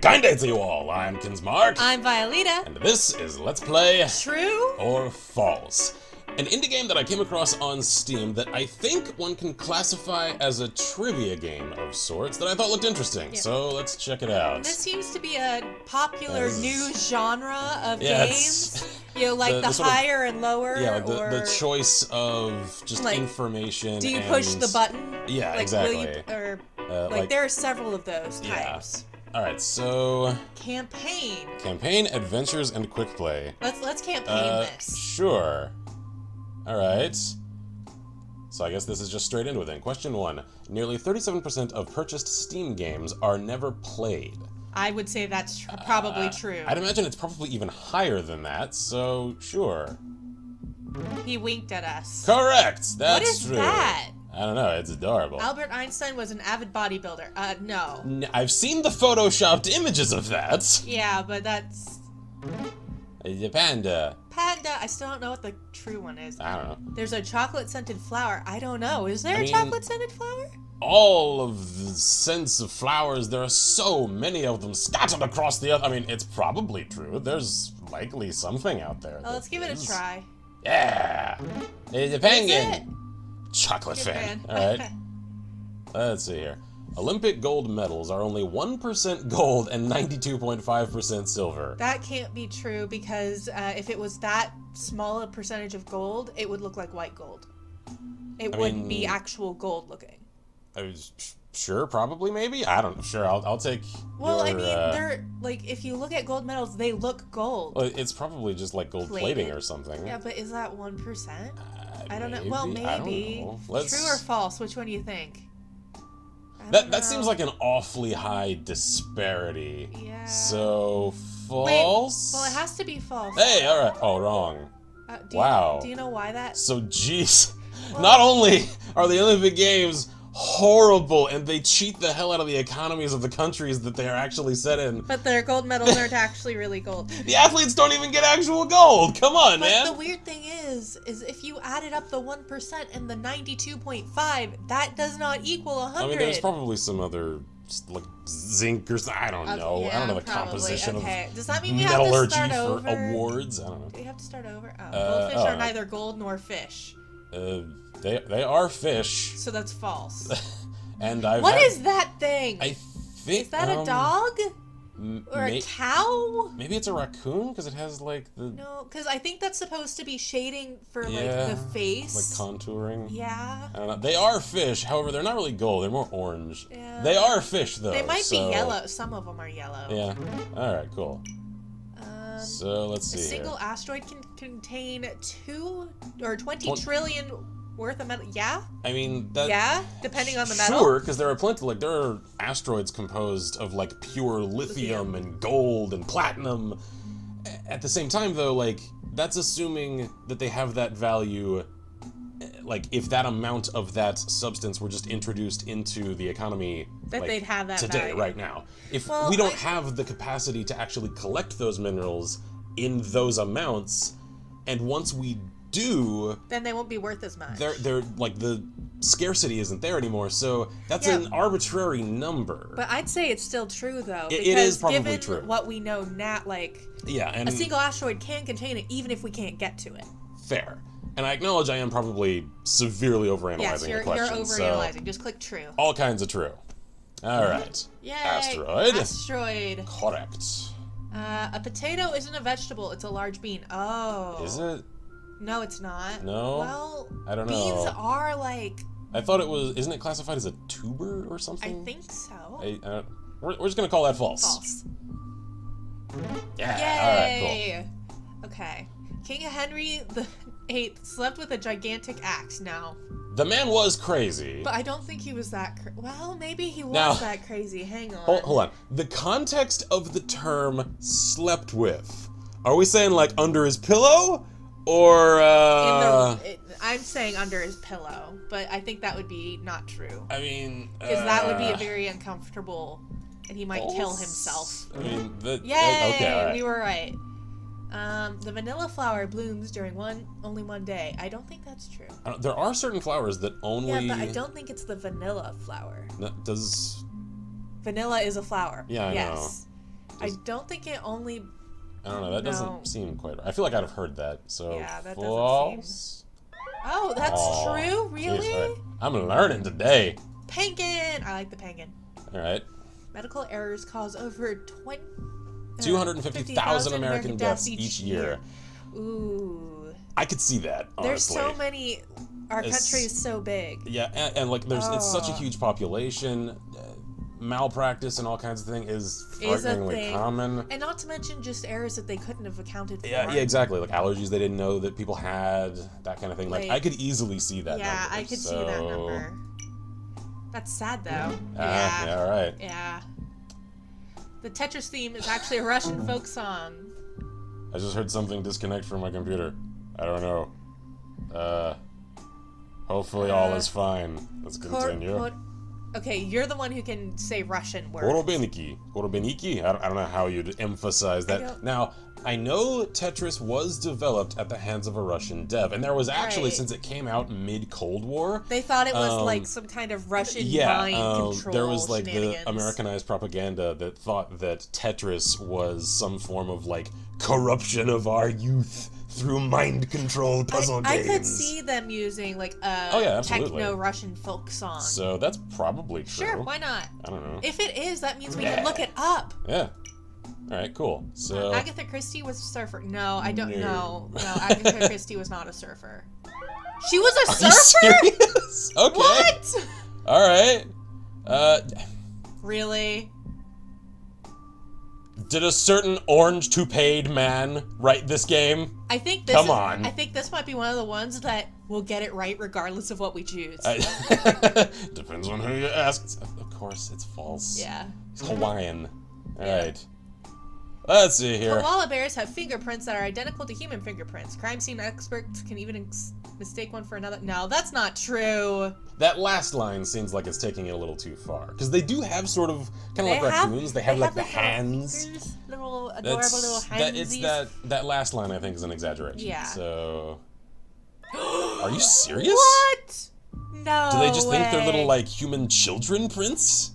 Kinda to you all, I'm Kinsmark. I'm Violeta. And this is Let's Play True or False, an indie game that I came across on Steam that I think one can classify as a trivia game of sorts that I thought looked interesting, so let's check it out. This seems to be a popular new genre of it's games. You know, like the higher and lower. Yeah, like the choice of just like, information. Do you push the button? Yeah, like, exactly. Will you, or like there are several of those types. Alright, so... Campaign. Campaign, adventures, and quick play. Let's campaign this. Sure. Alright. So I guess this is just straight into it then. Question 1. Nearly 37% of purchased Steam games are never played. I would say that's probably true. I'd imagine it's probably even higher than that, so sure. He winked at us. Correct! That's true. What is that? I don't know, it's adorable. Albert Einstein was an avid bodybuilder. No. I've seen the photoshopped images of that. Yeah, but that's... The panda. Panda. I still don't know what the true one is. I don't know. There's a chocolate-scented flower. I don't know. Is there a chocolate-scented flower? All of the scents of flowers, there are so many of them scattered across the earth. I mean, it's probably true. There's likely something out there. Oh, let's give it a try. Yeah. The penguin. Chocolate fan. Alright. Let's see here. Olympic gold medals are only 1% gold and 92.5% silver. That can't be true because if it was that small a percentage of gold, it would look like white gold. It wouldn't be actual gold looking. Sure, probably, maybe? I don't know. Sure, I'll take Well, your, I mean, they're, like, if you look at gold medals, they look gold. Well, it's probably just like gold plating or something. Yeah, but is that 1%? I don't know. Maybe. Well, maybe. I don't know. True or false? Which one do you think? That seems like an awfully high disparity. Yeah. So, false? Wait, well, it has to be false. Hey, alright. Oh, wrong. Wow. Do you know why that? So, geez. Well, not only are the Olympic Games horrible and they cheat the hell out of the economies of the countries that they are actually set in. But their gold medals aren't actually really gold. The athletes don't even get actual gold. Come on, man. But the weird thing is if you added up the 1% and the 92.5, that does not equal 100. I mean, there's probably some other like zinc or something. I don't know. Yeah, I don't know the probably. composition of Does that mean we have to start over? for awards. I don't know. Do we have to start over? Goldfish are neither gold nor fish. They are fish. So that's false. And What is that thing? I think is that a dog? Or a cow? Maybe it's a raccoon because it has like the. No, because I think that's supposed to be shading for like the face. Like contouring. Yeah. I don't know. They are fish, however, they're not really gold. They're more orange. Yeah. They are fish though. They might be yellow. Some of them are yellow. Yeah. All right. Cool. So let's see. A single asteroid can contain 20 trillion worth of metal. Yeah. I mean that. Yeah, depending on the metal. Sure, because there are plenty. Like there are asteroids composed of like pure lithium and gold and platinum. At the same time, though, like that's assuming that they have that value. Like if that amount of that substance were just introduced into the economy, that they'd have that today, value. right now. If we don't have the capacity to actually collect those minerals in those amounts, and once we do, then they won't be worth as much. They're like the scarcity isn't there anymore, so that's an arbitrary number. But I'd say it's still true though. It is probably given true. What we know now, like and a single asteroid can contain it, even if we can't get to it. Fair. And I acknowledge I am probably severely overanalyzing the question. You're overanalyzing. Just click true. All kinds of true. All right. Yay. Asteroid. Asteroid. Correct. A potato isn't a vegetable. It's a large bean. Oh. Is it? No, it's not. No? Well, I don't know. Beans are like... I thought it was... Isn't it classified as a tuber or something? I think so. We're just going to call that false. False. Yeah. Yay. All right, cool. Okay. King Henry VIII slept with a gigantic axe. Now. The man was crazy. But I don't think he was that well, maybe he was that crazy. Hang on. Hold on. The context of the term slept with. Are we saying like under his pillow? Or, I'm saying under his pillow, but I think that would be not true. I mean... Because that would be a very uncomfortable, and he might kill himself. I mean... Yay! Okay, all right. We were right. The vanilla flower blooms during only one day. I don't think that's true. There are certain flowers that only... Yeah, but I don't think it's the vanilla flower. Does... Vanilla is a flower. Yeah, I yes. I don't think it only... I don't know. That doesn't seem quite right. I feel like I'd have heard that. So yeah, that false. doesn't seem... Oh, that's true? Really? Geez, right. I'm learning today. Penguin! I like the penguin. All right. Medical errors cause over 250,000 American deaths each year. Ooh. I could see that, honestly. There's so many... Our country is so big. Yeah, and like, it's such a huge population. Malpractice and all kinds of things is frighteningly common. And not to mention just errors that they couldn't have accounted for. Yeah, exactly. Like allergies they didn't know that people had, that kind of thing. Like I could easily see that yeah, number. I could see that number. That's sad, though. Yeah, all right. Yeah. The Tetris theme is actually a Russian folk song. I just heard something disconnect from my computer. I don't know. Hopefully all is fine. Let's continue. Okay, you're the one who can say Russian words. Korobeniki? I don't know how you'd emphasize that. Now, I know Tetris was developed at the hands of a Russian dev, and there was actually, since it came out mid-Cold War... They thought it was like some kind of Russian mind control there was like the Americanized propaganda that thought that Tetris was some form of like corruption of our youth through mind control puzzle games. I could see them using like a techno-Russian folk song. So that's probably true. Sure, why not? I don't know. If it is, that means we can look it up. Yeah. All right, cool. So Agatha Christie was a surfer. No, I don't know. No, Agatha Christie was not a surfer. She was a surfer? Are you serious? Okay. What? All right. Really? Did a certain orange toupeed man write this game? I think this Come on. I think this might be one of the ones that will get it right regardless of what we choose. Depends on who you ask. Of course, it's false. Yeah. It's Hawaiian. All right. Let's see here. Koala bears have fingerprints that are identical to human fingerprints. Crime scene experts can even mistake one for another. No, that's not true. That last line seems like it's taking it a little too far. Because they do have sort of, kind of like raccoons, they have like the hands. Fingers, little adorable little hands. That last line I think is an exaggeration. Yeah. So... Are you serious? What? No Do they just way. think they're little like human children prints?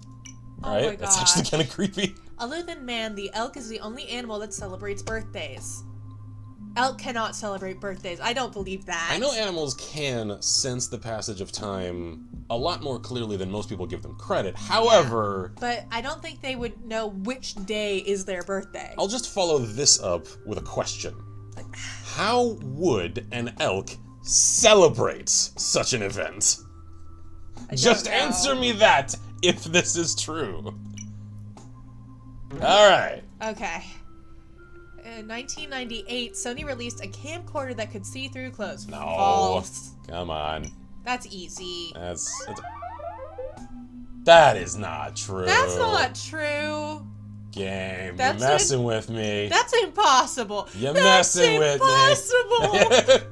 Oh right? my gosh. That's actually kind of creepy. Other than man, the elk is the only animal that celebrates birthdays. Elk cannot celebrate birthdays. I don't believe that. I know animals can sense the passage of time a lot more clearly than most people give them credit. However... Yeah, but I don't think they would know which day is their birthday. I'll just follow this up with a question. How would an elk celebrate such an event? Just answer me that, if this is true. Alright. Okay. In 1998, Sony released a camcorder that could see through clothes. No. False. Come on. That's easy. That is not true. That's not true. Game. You're messing with me. That's impossible. You're messing with me. Impossible.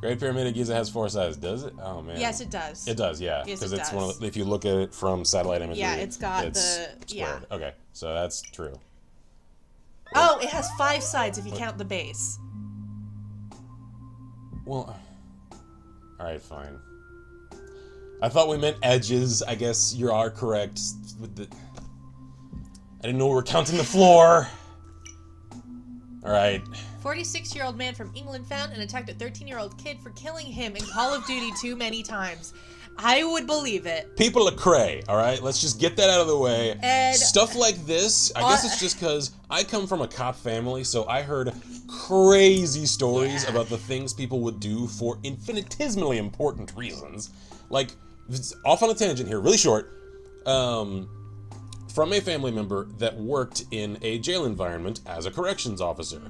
Great Pyramid of Giza has 4 sides, does it? Oh man. Yes, it does. It does, yeah. Yes, because it it's does. one of the, if you look at it from satellite imagery. Yeah, it's got squared. Okay, so that's true. Oh, it has 5 sides if you count the base. Well, all right, fine. I thought we meant edges. I guess you are correct. With the, I didn't know we were counting the floor. All right. 46-year-old man from England found and attacked a 13-year-old kid for killing him in Call of Duty too many times. I would believe it. People are cray, all right? Let's just get that out of the way. And stuff like this, I guess it's just because I come from a cop family, so I heard crazy stories about the things people would do for infinitesimally important reasons. Like, off on a tangent here, really short, from a family member that worked in a jail environment as a corrections officer.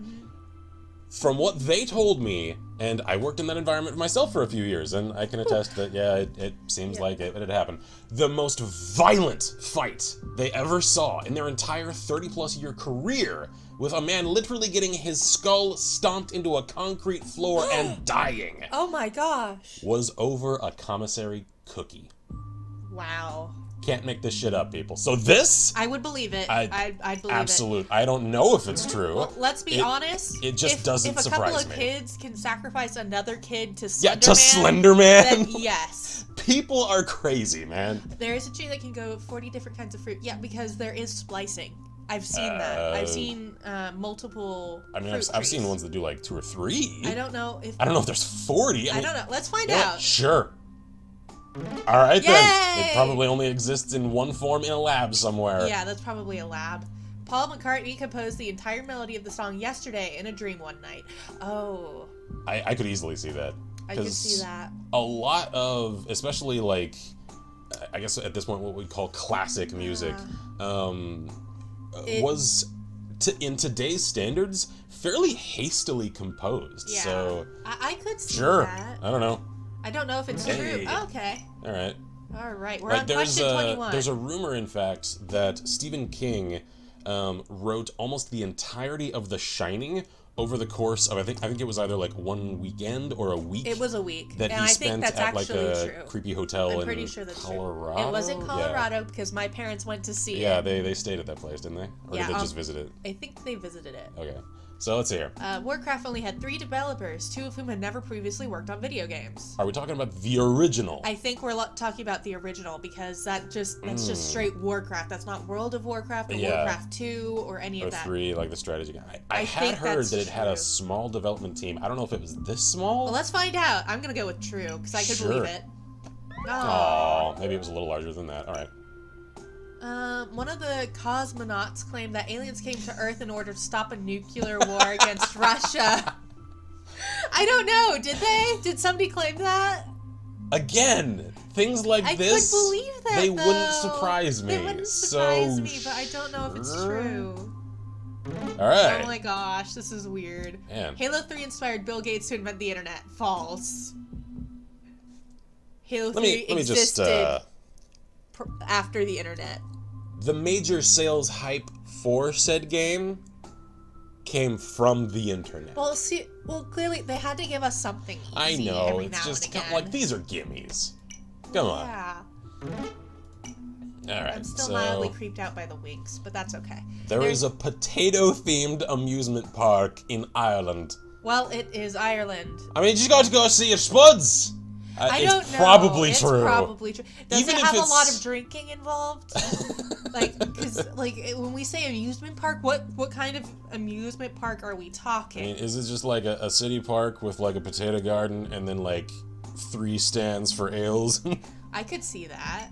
From what they told me, and I worked in that environment myself for a few years, and I can attest that, yeah, it seems like it had happened. The most violent fight they ever saw in their entire 30-plus year career, with a man literally getting his skull stomped into a concrete floor and dying. Oh my gosh. Was over a commissary cookie. Wow. Can't make this shit up, people. So this... I would believe it. I'd believe absolute. I don't know if it's true. Well, let's be honest. It just doesn't surprise me. If a couple of kids can sacrifice another kid to Slenderman, Slenderman, then yes. People are crazy, man. There is a tree that can go 40 different kinds of fruit. Yeah, because there is splicing. I've seen that. I've seen multiple. I mean, I've seen ones that do like 2 or 3. I don't know if there's 40. I don't know. Let's find out. Sure. All right, Yay! then. It probably only exists in one form in a lab somewhere. Yeah, that's probably a lab. Paul McCartney composed the entire melody of the song yesterday in a dream one night. Oh. I could easily see that. I could see that. A lot of, especially like, I guess at this point what we'd call classic music, was, in today's standards, fairly hastily composed. Yeah. So I could see sure. that. I don't know. I don't know if it's true. Oh, okay. All right. All right. We're on question 21. There's a rumor, in fact, that Stephen King wrote almost the entirety of The Shining over the course of I think it was either like one weekend or a week. It was a week, that and he I spent think that's at like actually a true. creepy hotel I'm in pretty sure that's Colorado. true. It was in Colorado because my parents went to see it. Yeah, they stayed at that place, didn't they? Or Yeah, did they just visit it? I think they visited it. Okay, so let's see here. Warcraft only had 3 developers, 2 of whom had never previously worked on video games. Are we talking about the original? I think we're talking about the original because that's just straight Warcraft. That's not World of Warcraft or Warcraft 2 or any of that. Or 3, like the strategy game. I had think heard that's that it had a true. small development team. I don't know if it was this small. Well, let's find out. I'm gonna go with true because I could Sure. believe it. Oh, maybe it was a little larger than that. All right. One of the cosmonauts claimed that aliens came to Earth in order to stop a nuclear war against Russia. I don't know. Did they? Did somebody claim that? Again, things like I this, could believe that, they though. wouldn't surprise me. They wouldn't surprise me, but I don't know if it's true. All right. Oh my gosh, this is weird. Man. Halo 3 inspired Bill Gates to invent the internet. False. Halo 3 Let me existed just after the internet. the major sales hype for said game came from the internet. Well, clearly they had to give us something easy I know, every it's now just and again. like these are gimmies. Come on. Yeah. All right. I'm still so mildly creeped out by the winks, but that's okay. there is a potato-themed amusement park in Ireland. Well, it is Ireland. I mean, you just got to go see your spuds. I don't know. Probably it's true. Probably true. Does Even it if have a lot it's- of drinking involved? Because when we say amusement park, what kind of amusement park are we talking? I mean, is it just like a city park with like a potato garden and then like 3 stands for ales? I could see that.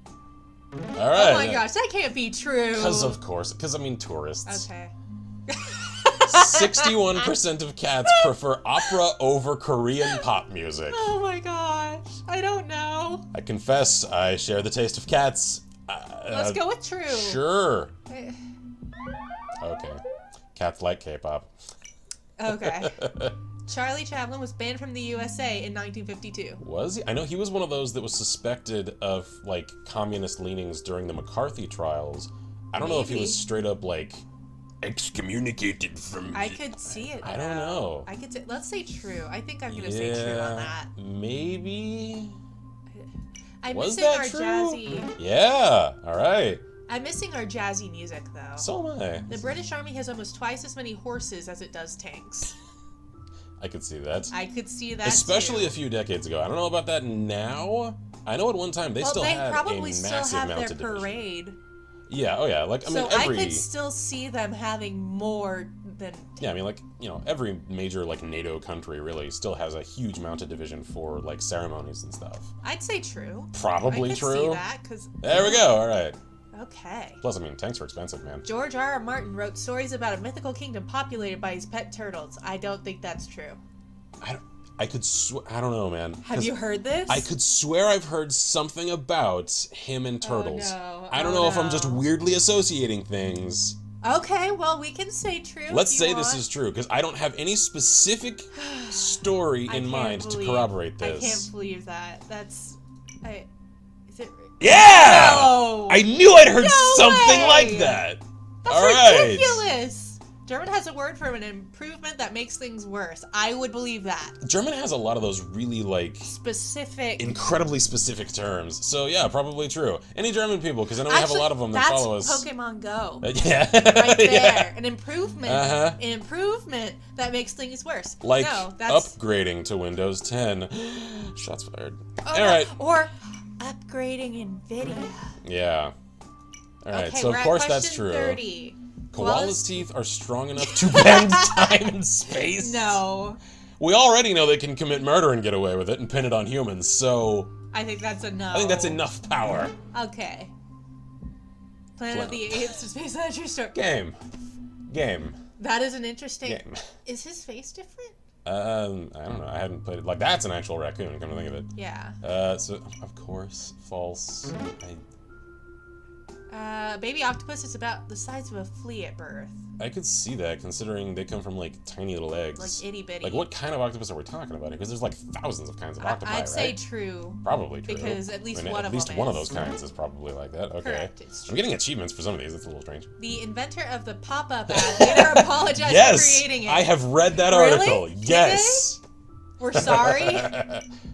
All right. Oh my gosh, that can't be true. Because I mean, tourists. Okay. 61% of cats prefer opera over Korean pop music. Oh my gosh, I don't know. I confess, I share the taste of cats. Let's go with true. Sure. Okay. Cats like K-pop. Okay. Charlie Chaplin was banned from the USA in 1952. Was he? I know he was one of those that was suspected of, like, communist leanings during the McCarthy trials. I don't know if he was straight up, like, excommunicated from... I could see it. I don't know. I could say, let's say true. I think I'm going to say true on that. Maybe... I'm Was missing that our true? jazzy... Yeah, all right. I'm missing our jazzy music, though. So am I. The British Army has almost twice as many horses as it does tanks. I could see that. I could see that, Especially too. a few decades ago. I don't know about that now. I know at one time they still had a probably still massive have their mounted division. parade. Yeah, oh yeah. Like, I mean, So every... I could still see them having more than... Yeah, I mean, like, you know, every major, like, NATO country really still has a huge mounted division for, like, ceremonies and stuff. I'd say true. Probably I could true. see that, because... There we go, all right. Okay. Plus, I mean, tanks are expensive, man. George R.R. Martin wrote stories about a mythical kingdom populated by his pet turtles. I don't think that's true. I could I don't know, man. Have you heard this? I could swear I've heard something about him and turtles. no. I don't know if I'm just weirdly associating things. Okay, well, we can say true. Let's if you say this want. is true, because I don't have any specific story I in can't mind to believe- corroborate I this. can't believe that. That's... Is it... Yeah! No! I knew I'd heard No something way! like that. That's All right. ridiculous! German has a word for an improvement that makes things worse. I would believe that. German has a lot of those really, like, Specific. incredibly specific terms. So, yeah, probably true. Any German people, because I know we have a lot of them that follow us. That's Pokemon Go. Yeah. Right there. Yeah. An improvement. Uh-huh. An improvement that makes things worse. Like no, that's... upgrading to Windows 10. Shots fired. Oh, All right. Or upgrading NVIDIA. Yeah. All right, Okay, so we're of at course that's question true. 30. Koala's teeth are strong enough to bend time and space? No. We already know they can commit murder and get away with it and pin it on humans, so I think that's enough. I think that's enough power. Okay. Planet of the Apes to Space Adventure Story. Game. That is an interesting... Game. Is his face different? I don't know. I hadn't played it. Like, that's an actual raccoon, come to think of it. Yeah. So, of course, false. Baby octopus is about the size of a flea at birth. I could see that, considering they come from, like, tiny little eggs. Like itty-bitty. Like, what kind of octopus are we talking about here? Because there's, like, thousands of kinds of octopi, I'd say right? true. Probably true. Because at least one of them At least one of those kinds is probably like that. Okay. Correct, it's true. I'm getting achievements for some of these. That's a little strange. The inventor of the pop-up ad later apologized Yes! for creating it. I have read that Really? article. Did Yes! We're sorry.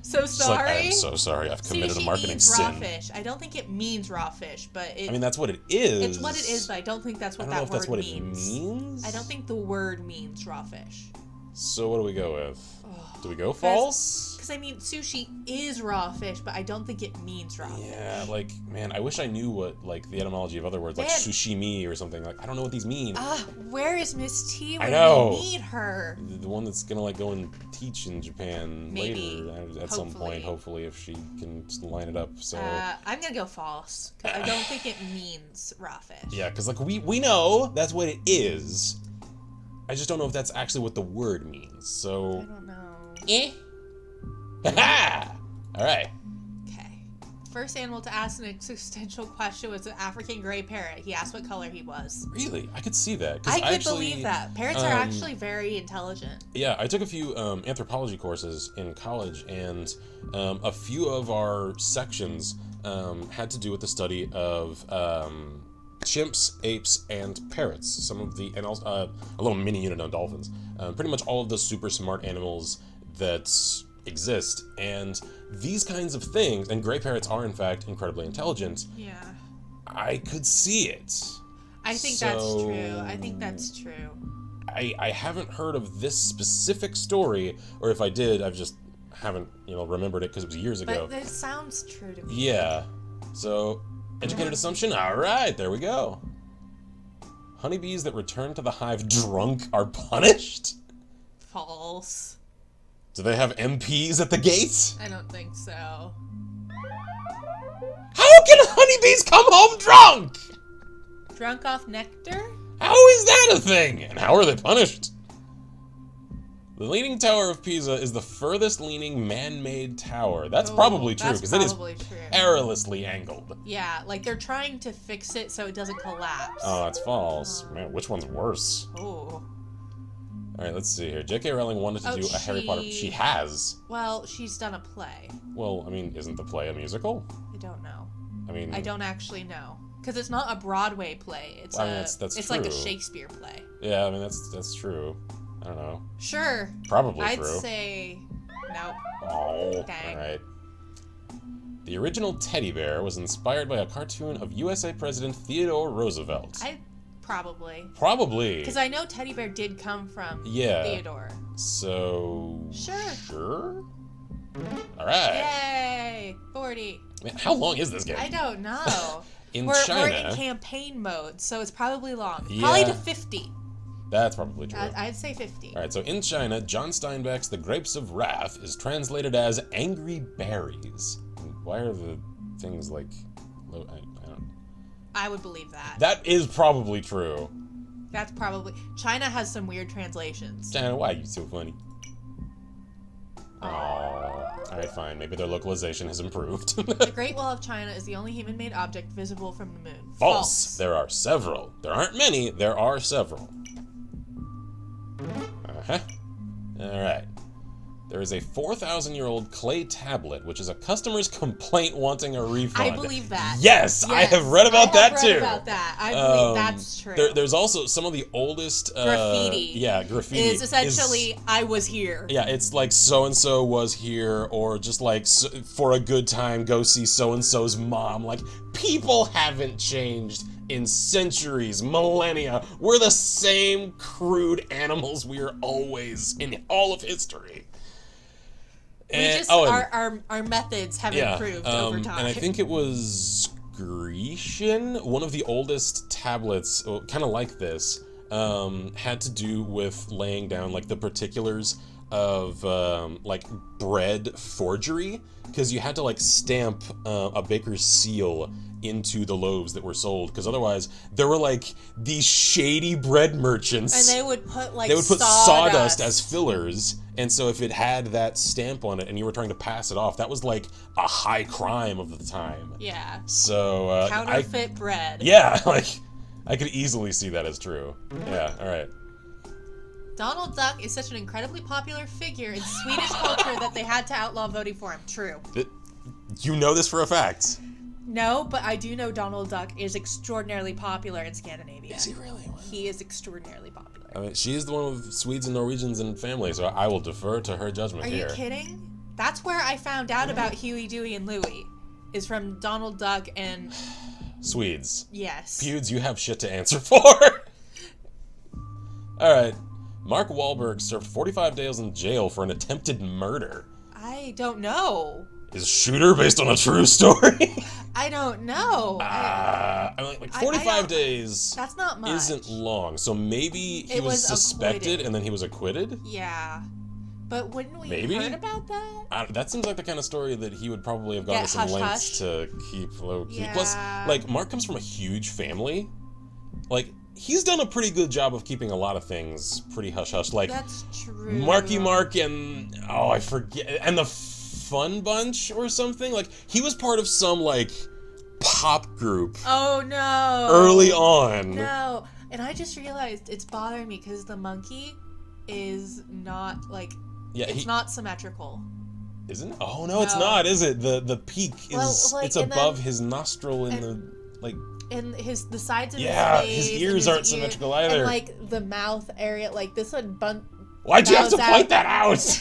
So Just like, I sorry. am so sorry. I've committed a Sushi marketing means sin. raw fish. I don't think it means raw fish, but it, I mean, that's what it is. it's what it is, but I don't think that's what I don't know that if that's word what it means. I don't think the word means raw fish. So what do we go with? Oh, Do we go false? Because I mean, sushi is raw fish, but I don't think it means raw Yeah, fish. like, man, I wish I knew what, like, the etymology of other words, like Man. sushimi or something. Like, I don't know what these mean. Where is Miss T when I know. we need her? The one that's gonna, like, go and teach in Japan Maybe. later at some point, hopefully, if she can just line it up. So I'm gonna go false, because I don't think it means raw fish. yeah, because, like, we know that's what it is. I just don't know if that's actually what the word means. I So don't know. Ha! All right. Okay. First animal to ask an existential question was an African gray parrot. He asked what color he was. Really, I could see that. 'Cause I could actually, believe that. Parrots are actually very intelligent. Yeah, I took a few anthropology courses in college, and a few of our sections had to do with the study of chimps, apes, and parrots. Some of the, and also a little mini unit on dolphins. Pretty much all of the super smart animals that exist, and these kinds of things, and gray parrots are in fact incredibly intelligent. Yeah. I could see it. I think that's true. I think that's true. I haven't heard of this specific story, or if I did, I've just haven't, remembered it because it was years ago. But it sounds true to me. Yeah. So, educated assumption? Alright, there we go. Honeybees that return to the hive drunk are punished? False. Do they have MPs at the gate? I don't think so. How can honeybees come home drunk? Drunk off nectar? How is that a thing? And how are they punished? The Leaning Tower of Pisa is the furthest leaning man-made tower. That's probably true, because it is perilously angled. Yeah, like they're trying to fix it so it doesn't collapse. Oh, that's false. Man, which one's worse? Oh. Alright, let's see here. J.K. Rowling wanted to do a Harry Potter... She has. Well, she's done a play. Well, I mean, isn't the play a musical? I don't know. I mean... I don't actually know. Because it's not a Broadway play. It's it's like a Shakespeare play. Yeah, I mean, that's true. I don't know. Sure. Probably I'd true. say... Nope. Oh, dang. Alright. The original teddy bear was inspired by a cartoon of USA President Theodore Roosevelt. Probably. Probably. Because I know teddy bear did come from Theodore. So... Sure. Alright. Yay! 40. Man, how long is this game? I don't know. China... We're in campaign mode, so it's probably long. Yeah. Probably to 50. That's probably true. I'd say 50. Alright, so in China, John Steinbeck's The Grapes of Wrath is translated as angry berries. Why are the things like... I don't... I would believe that. That is probably true. That's probably... China has some weird translations. China, why are you so funny? Oh. Alright, fine. Maybe their localization has improved. The Great Wall of China is the only human-made object visible from the moon. False. There are several. There aren't many. There are several. Uh-huh. Alright. There is a 4,000-year-old clay tablet, which is a customer's complaint wanting a refund. I believe that. Yes, I have read about that too. I believe that's true. There's also some of the oldest... graffiti. Yeah, graffiti. Is essentially, I was here. Yeah, it's like so-and-so was here, or just like, for a good time, go see so-and-so's mom. Like, people haven't changed in centuries, millennia. We're the same crude animals we are always in all of history. We just our methods have improved over time. And I think it was Grecian. One of the oldest tablets, kind of like this, had to do with laying down like the particulars of like bread forgery, because you had to like stamp a baker's seal into the loaves that were sold, because otherwise there were like these shady bread merchants, and they would put like sawdust as fillers, and so if it had that stamp on it and you were trying to pass it off, that was like a high crime of the time. Yeah. So counterfeit bread. Yeah, like I could easily see that as true. Yeah. All right. Donald Duck is such an incredibly popular figure in Swedish culture that they had to outlaw voting for him. True. You know this for a fact. No, but I do know Donald Duck is extraordinarily popular in Scandinavia. Is he really? He is extraordinarily popular. I mean, she's the one with Swedes and Norwegians in family, so I will defer to her judgment here. Are you kidding? That's where I found out about Huey, Dewey, and Louie. Is from Donald Duck and... Swedes. Yes. Feuds, you have shit to answer for. Alright. Mark Wahlberg served 45 days in jail for an attempted murder. I don't know. Is Shooter based on a true story? I don't know. I mean, like 45 days. That's not much. Isn't long, so maybe he was suspected acquitted. And then he was acquitted. Yeah, but wouldn't we Maybe? heard about that? That seems like the kind of story that he would probably have gone to some lengths to keep low key. Yeah. Plus, like Mark comes from a huge family. Like he's done a pretty good job of keeping a lot of things pretty hush hush. Like that's true. Marky Mark and I forget, and the Fun Bunch or something. Like he was part of some like pop group. Oh no! Early on. No, and I just realized it's bothering me because the monkey is not like it's not symmetrical. Isn't it? Oh no, it's not, is it? The peak is it's above his nostril in the like. And the sides of his face. His ears aren't symmetrical either. And like the mouth area, like this one Why'd you have to point that out?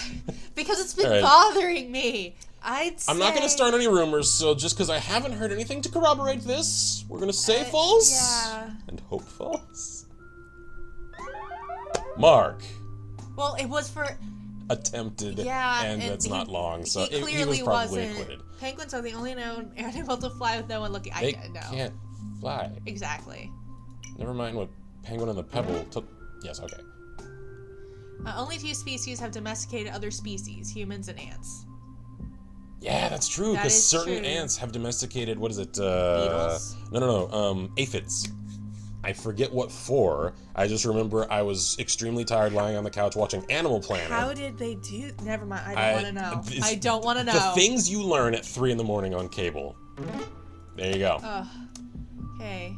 Because it's been bothering me. I'm not going to start any rumors, so just because I haven't heard anything to corroborate this, we're going to say false. Yeah. And hope false. Mark. Well, it was for... attempted, and that's not long, so he he was probably wasn't. acquitted. Penguins are the only known animal to fly with no one looking. They can't fly. Exactly. Never mind what Penguin and the Pebble took. Yes, okay. Only few species have domesticated other species, humans and ants. Yeah, that's true, because certain ants have domesticated, what is it? Beetles? No, aphids. I forget what for. I just remember I was extremely tired lying on the couch watching Animal Planet. How did they do? Never mind. I don't want to know. I don't want to know. The things you learn at 3 in the morning on cable. There you go. Okay.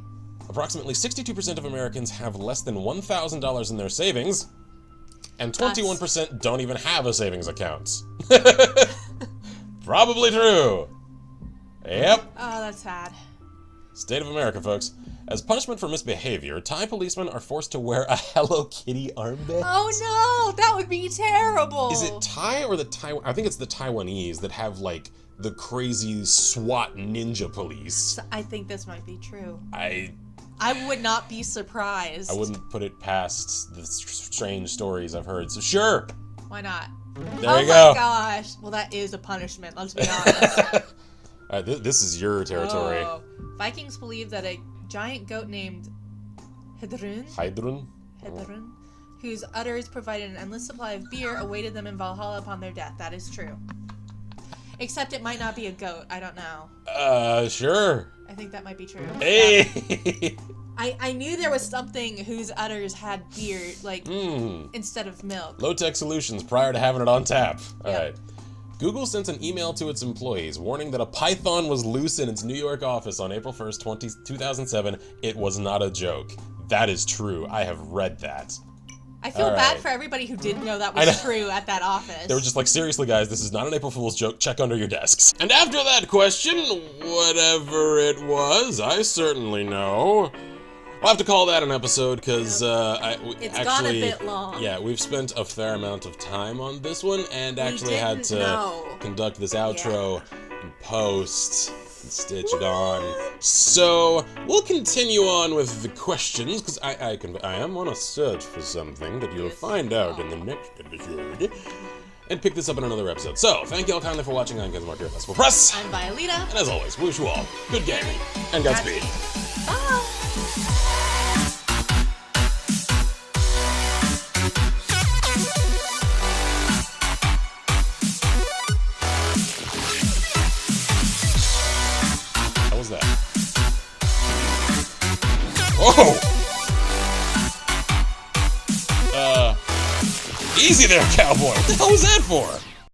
Approximately 62% of Americans have less than $1,000 in their savings, and 21% don't even have a savings account. Probably true. Yep. Oh, that's sad. State of America, folks. As punishment for misbehavior, Thai policemen are forced to wear a Hello Kitty armband. Oh no, that would be terrible. Is it Thai or the Taiwan? I think it's the Taiwanese that have like the crazy SWAT ninja police. I think this might be true. I would not be surprised. I wouldn't put it past the strange stories I've heard. So sure. Why not? There you go. Oh my gosh. Well, that is a punishment. Let's be honest. This is your territory. Oh. Vikings believe that a giant goat named Hedrun, whose udders provided an endless supply of beer, awaited them in Valhalla upon their death. That is true. Except it might not be a goat. I don't know. Sure. I think that might be true. Hey! I knew there was something whose udders had beer, like, instead of milk. Low-tech solutions prior to having it on tap. Yep. Alright. Google sent an email to its employees warning that a python was loose in its New York office on April 1st, 2007. It was not a joke. That is true. I have read that. I feel bad for everybody who didn't know that was true at that office. They were just like, seriously guys, this is not an April Fool's joke, check under your desks. And after that question, whatever it was, I certainly know. We'll have to call that an episode, because it's actually gone a bit long. Yeah, we've spent a fair amount of time on this one, and actually had to conduct this outro and post and stitch it on. So we'll continue on with the questions, because I am on a search for something that you'll find out in the next episode. and pick this up in another episode. So, thank you all kindly for watching. I'm Mark here at Festival Press. I'm Violeta. And as always, we wish you all good gaming and Godspeed. Bye. How was that? Whoa! Easy there, cowboy. What the hell was that for?